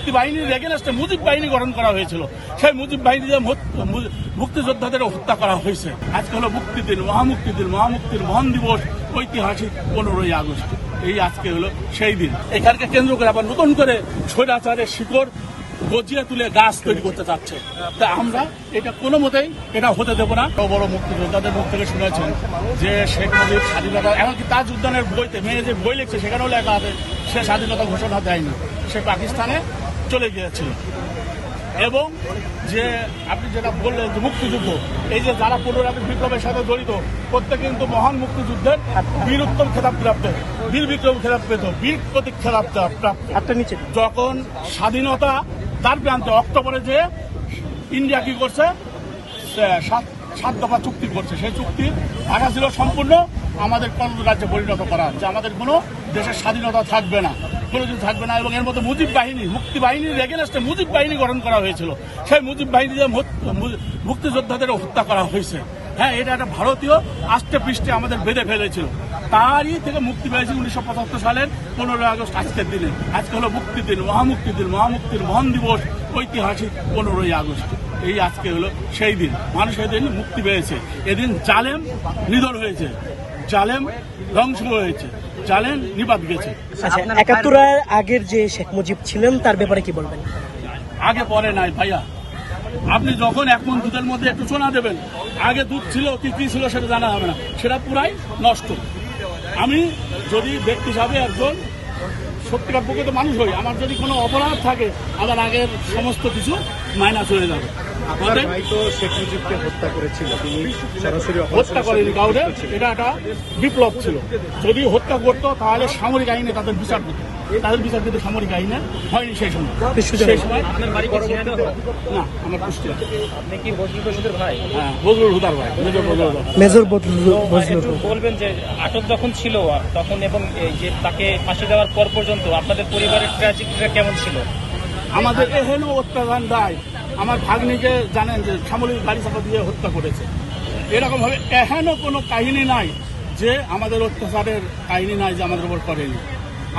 মুক্তি বাহিনীর এগেনস্টে মুজিব বাহিনী গঠন করা হয়েছিল। সেই মুজিব বাহিনী যে মুক্তিযোদ্ধাদের হত্যা করা হয়েছে। আজকে হলো মুক্তির দিন, মহামুক্তির মহান দিবস, ঐতিহাসিক 15ই আগস্ট। এই আজকে হলো সেই দিন। এখানকে কেন্দ্র করে আবার নতুন করে স্বৈরাচারের শিকড় গজিয়ে তুলে গাছ তৈরি করতে চাচ্ছে। তা আমরা এটা কোনো মতেই এটা হতে দেবো না। বড় বড় মুক্তিযোদ্ধাদের মুখ থেকে শুনেছেন যে শেখ মুজিব স্বাধীনতা, এমনকি তাজ উদ্যানের বইতে মেয়ে যে বই লিখছে সেখানেও লেখা আছে সে স্বাধীনতা ঘোষণা দেয়নি, সে পাকিস্তানে চলে গিয়েছিল। এবং যে আপনি যেটা বললেন যে মুক্তিযুদ্ধ, এই যে যারা 15 আগস্ট বিপ্লবের সাথে জড়িত প্রত্যেকে কিন্তু মহান মুক্তিযুদ্ধের বীর উত্তম খেতাব প্রাপ্ত, বীর বিক্রম খেতাব পেত, বীর প্রতীক খেতাব প্রাপ্ত। যখন স্বাধীনতা তার প্রান্তে অক্টোবরে যে ইন্ডিয়া কি করছে, 7 দফা চুক্তি করছে, সেই চুক্তির ভাষা ছিল সম্পূর্ণ আমাদের কর্ম রাজ্যে পরিণত করা, যে আমাদের কোনো দেশের স্বাধীনতা থাকবে না, কোনোদিন থাকবে না। এবং এর মধ্যে মুজিব বাহিনী, মুক্তি বাহিনীর এগেনস্টে মুজিব বাহিনী গঠন করা হয়েছিল। সেই মুজিব বাহিনী যে মুক্তিযোদ্ধাদের হত্যা করা হয়েছে, হ্যাঁ, এটা একটা ভারতীয় আষ্টে পৃষ্ঠে আমাদের বেঁধে ফেলেছিল। তারই থেকে মুক্তি পেয়েছি 1975 সালের 15 আগস্ট আজকের দিনে। আজকে হলো মুক্তির দিন, মহামুক্তির মহান দিবস, ঐতিহাসিক 15ই আগস্ট। এই আজকে হলো সেই দিন। মানুষ এদিন মুক্তি পেয়েছে। এদিন জালেম নিধন হয়েছে, জালেম ধ্বংস হয়েছে, জালেম নিপাত গেছে। 71-এর আগের যে শেখ মুজিব ছিলেন তার ব্যাপারে কি বলবেন? আগে পরে নাই ভাইয়া। আপনি যখন 1 মণ দুধের মধ্যে একটু সোনা দেবেন, আগে দুধ ছিল কি ছিল সেটা জানা হবে না, সেটা পুরাই নষ্ট। আমি যদি ব্যক্তি হিসাবে একজন সত্যিকার প্রকৃত মানুষ হই, আমার যদি কোনো অপরাধ থাকে আমার আগের সমস্ত কিছু মাইনাস হয়ে যাবে। হত্যা করেনি কাউকে, এটা একটা বিপ্লব ছিল। যদি হত্যা করতো তাহলে সামরিক আইনে তাদের বিচার করত, তাদের বিচার কিন্তু সামরিক আইনে হয়নি সেই সময়। সেই সময় না, আমার কুষ্টিয়া। আপনি কি বজলুর ভাই? হ্যাঁ, বজলুর হুদার ভাই, মেজর বজলুর। বলবেন যে আটক যখন ছিল তখন এবং যে তাকে ফাঁসি দেওয়ার পর পর্যন্ত আপনাদের পরিবারের ট্র্যাজেডিটা কেমন ছিল? আমাদের এহেন অত্যাচার দায়, আমার ভাগ্নিকে জানেন যে সামরিক গাড়ি চাপা দিয়ে হত্যা করেছে। এরকম ভাবে এহেনও কোনো কাহিনী নাই যে আমাদের অত্যাচারের কাহিনী নাই যে আমাদের উপর করেনি।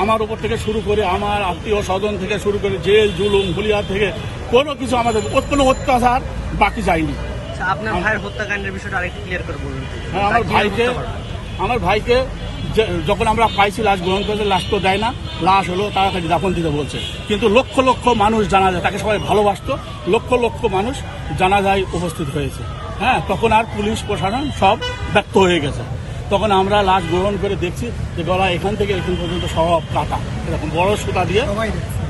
আমার উপর থেকে শুরু করে আমার আত্মীয় স্বজন থেকে শুরু করে জেল জুলুম হুলিয়া থেকে কোনো কিছু আমাদের কোনো অত্যাচার বাকি যায়নি। আপনার ভাইয়ের হত্যাকাণ্ডের বিষয়টা আরেকটু ক্লিয়ার করে বলুন। হ্যাঁ, আমার ভাইকে যখন আমরা পাইছি লাশ গ্রহণ করেছে, লাশ তো দেয় না, লাশ হলো তাড়াতাড়ি দাফন দিতে বলছে। কিন্তু লক্ষ লক্ষ মানুষ জানা যায়, তাকে সবাই ভালোবাসত, লক্ষ লক্ষ মানুষ জানাজায় উপস্থিত হয়েছে। হ্যাঁ, তখন আর পুলিশ প্রশাসন সব ব্যর্থ হয়ে গেছে। তখন আমরা লাশ গ্রহণ করে দেখছি যে গলা এখান থেকে এখান পর্যন্ত সব কাটা, এরকম বড় সুতা দিয়ে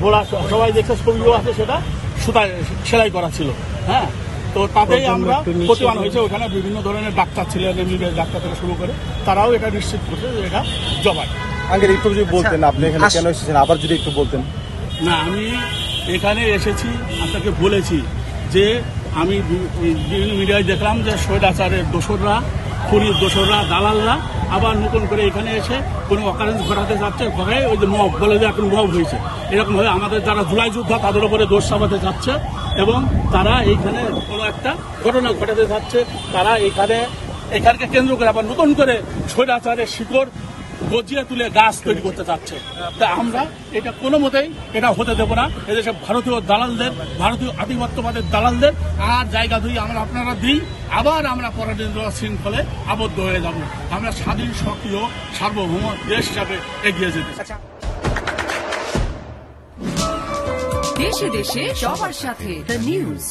বড়া, সবাই দেখছে, ছবিও আছে, সেটা সুতায় সেলাই করা ছিল। হ্যাঁ, তো তাতেই আমরা প্রতিমান হয়েছে। ওখানে বিভিন্ন ধরনের ডাক্তার ছিলেন, এমবিবিএস ডাক্তার থেকে শুরু করে, তারাও এটা নিশ্চিত করছে যে এটা জবাই। আগে একটু যদি বলতেন আপনি এখানে কেন এসেছেন, আবার যদি একটু বলতেন। না, আমি এখানে এসেছি, আপনাকে বলেছি যে আমি বিভিন্ন মিডিয়ায় দেখলাম যে স্বৈরাচারের দোসররা, খুনির দোসররা, দালালরা আবার নতুন করে এখানে এসে কোনো অকারেন্স ঘটাতে যাচ্ছে, ঘরে ওই যে মব বলে যে এখন মব হয়েছে, এরকমভাবে আমাদের যারা জুলাই যোদ্ধা তাদের উপরে দোষ চাপাতে যাচ্ছে এবং তারা এইখানে কোনো একটা ঘটনা ঘটাতে যাচ্ছে। তারা এখানকে কেন্দ্র করে আবার নতুন করে স্বৈরাচারের শিকড় গজিয়ে তুলে গাছ তৈরি করতে চাচ্ছে। তা আমরা এটা কোনো মতেই এটা হতে দেবো না। এদেশে ভারতীয় দালালদের, ভারতীয় আধিপত্যবাদের দালালদের আর জায়গা ধুই আমরা আপনারা দিই, আবার আমরা পরাধীনতা শৃঙ্খলে আবদ্ধ হয়ে যাব। আমরা স্বাধীন, সক্রিয়, সার্বভৌম দেশ হিসাবে এগিয়ে যেতে চাই। দেশে দেশে সবার সাথে দ্য নিউজ।